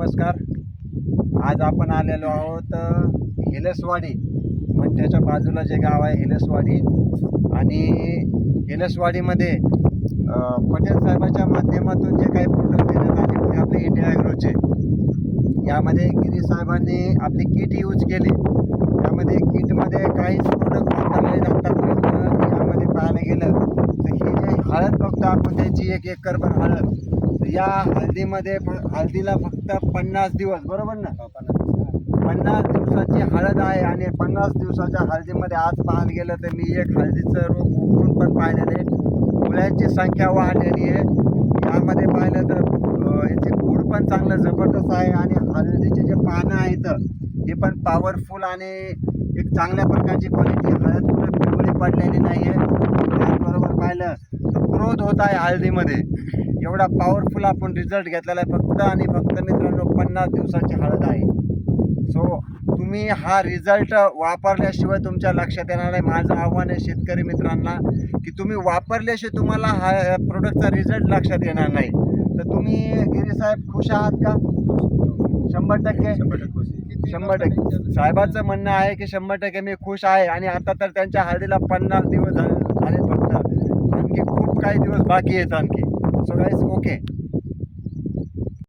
नमस्कार. आज आपण आलेलो आहोत हिलसवाडी, म्हणजे त्याच्या बाजूला जे गाव आहे हिलसवाडी. आणि हिलसवाडीमध्ये पटेल साहेबाच्या माध्यमातून जे काही प्रोडक्ट देण्यात आले होते आपले इंडिया ॲग्रोचे, यामध्ये गिरीश साहेबांनी आपली किट यूज केली. त्यामध्ये किटमध्ये काहीच प्रोडक्ट वापरलेले आतापर्यंत यामध्ये पाहायला गेलं तर ही जे हळद बघतो आपण, त्याची 1 एकरभर हळद. या हळदीमध्ये हळदीला फक्त 50 दिवस, बरोबर ना, 50 दिवसाची हळद आहे. आणि 50 दिवसाच्या हळदीमध्ये आज पाहायला गेलं तर मी एक हळदीचं रोप उकळून पण पाहिलेले, मुळ्यांची संख्या वाढलेली आहे. यामध्ये पाहिलं तर याचे फूड पण चांगलं जबरदस्त आहे. आणि हळदीचे जे पानं आहेत हे पण पॉवरफुल आणि एक चांगल्या प्रकारची क्वालिटी. हळद कुठं पिवळी पडलेली नाही आहे. त्याचबरोबर पाहिलं तर ग्रोथ होत आहे हळदीमध्ये. एवढा पॉवरफुल आपण रिझल्ट घेतलेला आहे फक्त आणि फक्त मित्रांनो 50 दिवसाची हळद आहे. सो तुम्ही हा रिझल्ट वापरल्याशिवाय तुमच्या लक्षात येणार नाही. माझं आव्हान आहे शेतकरी मित्रांना की तुम्ही वापरल्याशिवाय तुम्हाला हा प्रोडक्टचा रिझल्ट लक्षात येणार नाही. तर तुम्ही गिरीश साहेब खुश आहात का? 100% 100%. साहेबाचं म्हणणं आहे की 100% मी खुश आहे. आणि आता तर त्यांच्या हळदीला 50 दिवस झाले फक्त, आणखी खूप काही दिवस बाकी आहेत आणखी. So guys okay.